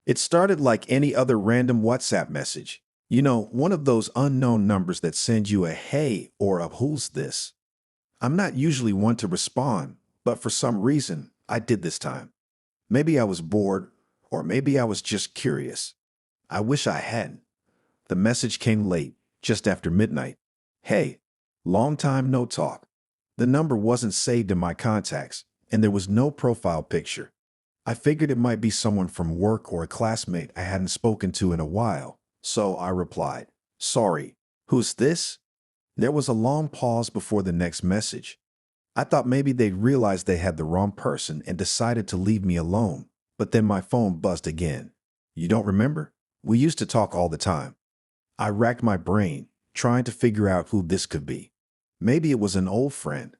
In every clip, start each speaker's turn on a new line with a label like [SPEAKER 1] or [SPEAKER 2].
[SPEAKER 1] It started like any other random WhatsApp message. You know, one of those unknown numbers that send you a hey or a who's this. I'm not usually one to respond, but for some reason, I did this time. Maybe I was bored, or maybe I was just curious. I wish I hadn't. The message came late, just after midnight. Hey, long time no talk. The number wasn't saved in my contacts, and there was no profile picture. I figured it might be someone from work or a classmate I hadn't spoken to in a while, so I replied, Sorry, who's this? There was a long pause before the next message. I thought maybe they'd realized they had the wrong person and decided to leave me alone, but then my phone buzzed again. You don't remember? We used to talk all the time. I racked my brain, trying to figure out who this could be. Maybe it was an old friend.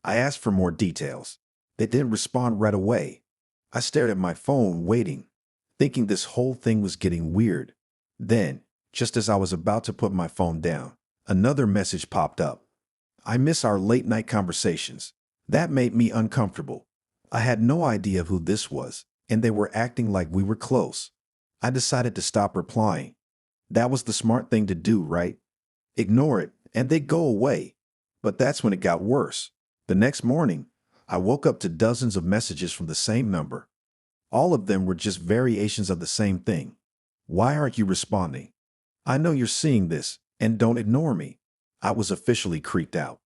[SPEAKER 1] I asked for more details. They didn't respond right away. I stared at my phone, waiting, thinking this whole thing was getting weird. Then, just as I was about to put my phone down, another message popped up. I miss our late night conversations. That made me uncomfortable. I had no idea who this was, and they were acting like we were close. I decided to stop replying. That was the smart thing to do, right? Ignore it, and they'd go away. But that's when it got worse. The next morning, I woke up to dozens of messages from the same number. All of them were just variations of the same thing. Why aren't you responding? I know you're seeing this, and don't ignore me. I was officially creeped out.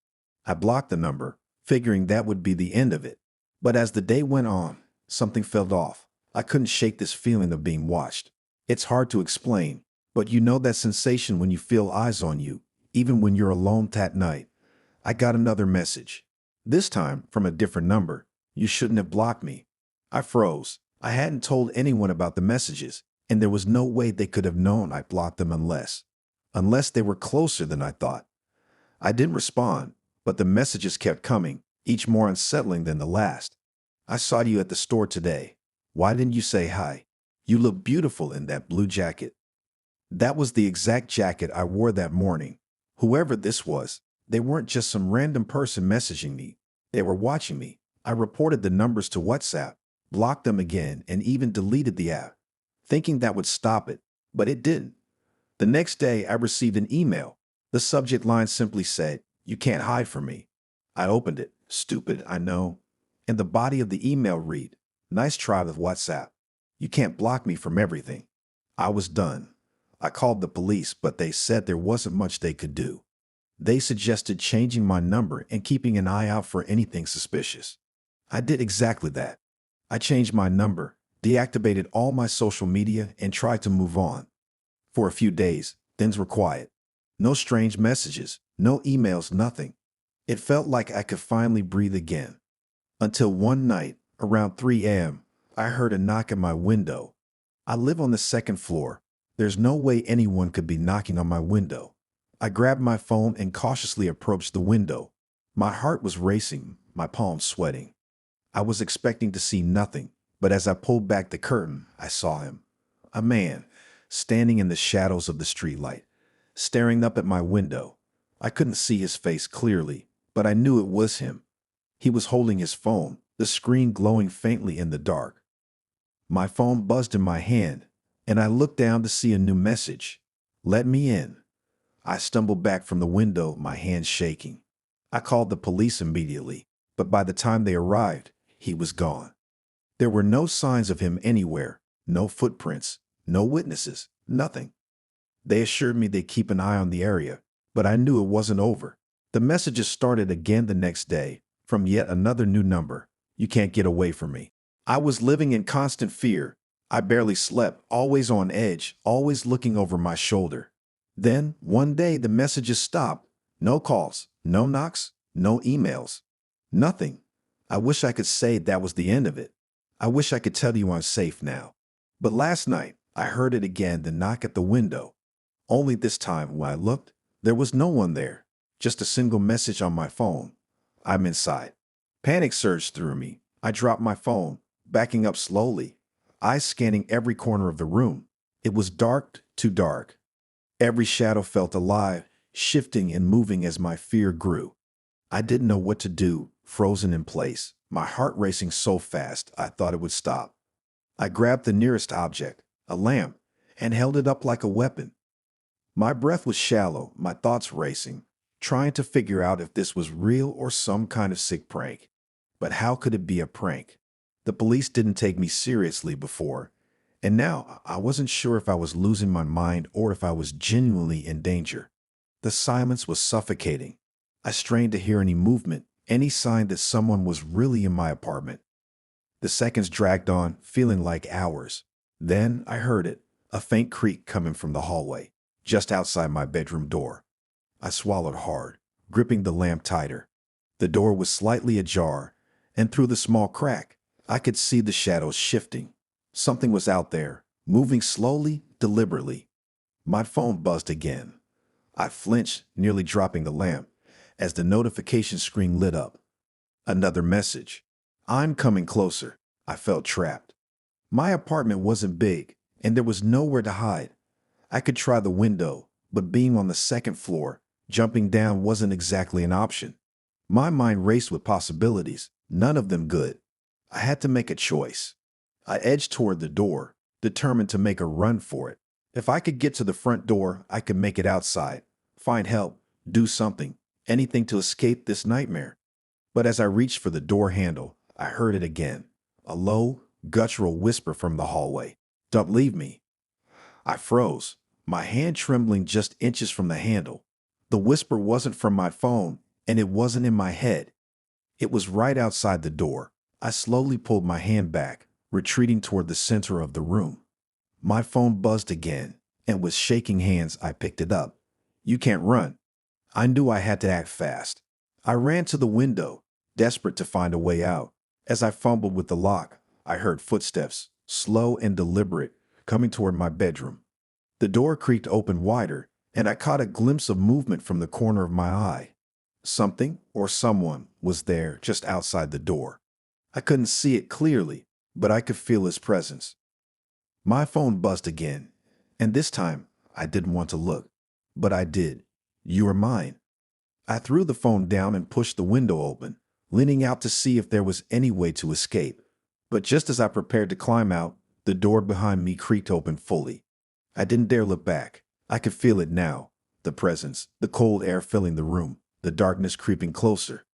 [SPEAKER 1] I blocked the number, figuring that would be the end of it. But as the day went on, something felt off. I couldn't shake this feeling of being watched. It's hard to explain, but you know that sensation when you feel eyes on you, even when you're alone that night. I got another message. This time from a different number. You shouldn't have blocked me. I froze. I hadn't told anyone about the messages, and there was no way they could have known I blocked them unless they were closer than I thought. I didn't respond, but the messages kept coming, each more unsettling than the last. I saw you at the store today. Why didn't you say hi? You look beautiful in that blue jacket. That was the exact jacket I wore that morning. Whoever this was, they weren't just some random person messaging me. They were watching me. I reported the numbers to WhatsApp, blocked them again, and even deleted the app, thinking that would stop it, but it didn't. The next day, I received an email. The subject line simply said, You can't hide from me. I opened it. Stupid, I know. And the body of the email read, Nice try with WhatsApp. You can't block me from everything. I was done. I called the police, but they said there wasn't much they could do. They suggested changing my number and keeping an eye out for anything suspicious. I did exactly that. I changed my number, deactivated all my social media, and tried to move on. For a few days, things were quiet. No strange messages, no emails, nothing. It felt like I could finally breathe again. Until one night, around 3 a.m., I heard a knock at my window. I live on the second floor. There's no way anyone could be knocking on my window. I grabbed my phone and cautiously approached the window. My heart was racing, my palms sweating. I was expecting to see nothing, but as I pulled back the curtain, I saw him. A man, standing in the shadows of the streetlight, staring up at my window. I couldn't see his face clearly, but I knew it was him. He was holding his phone, the screen glowing faintly in the dark. My phone buzzed in my hand, and I looked down to see a new message. Let me in. I stumbled back from the window, my hands shaking. I called the police immediately, but by the time they arrived, he was gone. There were no signs of him anywhere, no footprints, no witnesses, nothing. They assured me they'd keep an eye on the area, but I knew it wasn't over. The messages started again the next day, from yet another new number. You can't get away from me. I was living in constant fear. I barely slept, always on edge, always looking over my shoulder. Then, one day, the messages stopped. No calls, no knocks, no emails. Nothing. I wish I could say that was the end of it. I wish I could tell you I'm safe now. But last night, I heard it again, the knock at the window. Only this time, when I looked, there was no one there. Just a single message on my phone. I'm inside. Panic surged through me. I dropped my phone, backing up slowly, eyes scanning every corner of the room. It was dark, too dark. Every shadow felt alive, shifting and moving as my fear grew. I didn't know what to do, frozen in place, my heart racing so fast I thought it would stop. I grabbed the nearest object, a lamp, and held it up like a weapon. My breath was shallow, my thoughts racing, trying to figure out if this was real or some kind of sick prank. But how could it be a prank? The police didn't take me seriously before, and now I wasn't sure if I was losing my mind or if I was genuinely in danger. The silence was suffocating. I strained to hear any movement, any sign that someone was really in my apartment. The seconds dragged on, feeling like hours. Then I heard it, a faint creak coming from the hallway, just outside my bedroom door. I swallowed hard, gripping the lamp tighter. The door was slightly ajar, and through the small crack, I could see the shadows shifting. Something was out there, moving slowly, deliberately. My phone buzzed again. I flinched, nearly dropping the lamp, as the notification screen lit up. Another message. I'm coming closer. I felt trapped. My apartment wasn't big, and there was nowhere to hide. I could try the window, but being on the second floor, jumping down wasn't exactly an option. My mind raced with possibilities, none of them good. I had to make a choice. I edged toward the door, determined to make a run for it. If I could get to the front door, I could make it outside, find help, do something, anything to escape this nightmare. But as I reached for the door handle, I heard it again, a low, guttural whisper from the hallway. Don't leave me. I froze, my hand trembling just inches from the handle. The whisper wasn't from my phone, and it wasn't in my head. It was right outside the door. I slowly pulled my hand back, retreating toward the center of the room. My phone buzzed again, and with shaking hands, I picked it up. You can't run. I knew I had to act fast. I ran to the window, desperate to find a way out. As I fumbled with the lock, I heard footsteps, slow and deliberate, coming toward my bedroom. The door creaked open wider, and I caught a glimpse of movement from the corner of my eye. Something or someone was there just outside the door. I couldn't see it clearly, but I could feel his presence. My phone buzzed again, and this time I didn't want to look, but I did. You were mine. I threw the phone down and pushed the window open, leaning out to see if there was any way to escape. But just as I prepared to climb out, the door behind me creaked open fully. I didn't dare look back. I could feel it now, the presence, the cold air filling the room, the darkness creeping closer.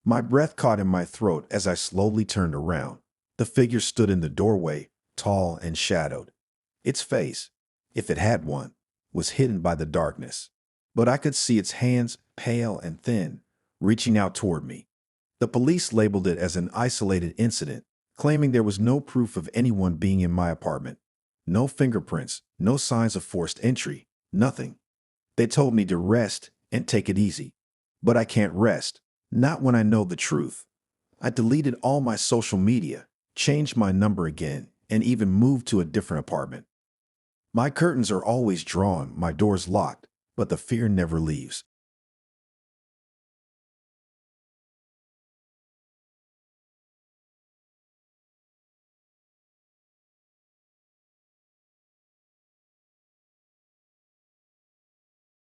[SPEAKER 1] My breath caught in my throat as I slowly turned around. The figure stood in the doorway, tall and shadowed. Its face, if it had one, was hidden by the darkness, but I could see its hands, pale and thin, reaching out toward me. The police labeled it as an isolated incident, claiming there was no proof of anyone being in my apartment. No fingerprints, no signs of forced entry, nothing. They told me to rest and take it easy. But I can't rest, not when I know the truth. I deleted all my social media, changed my number again, and even moved to a different apartment. My curtains are always drawn, my doors locked, but the fear never leaves.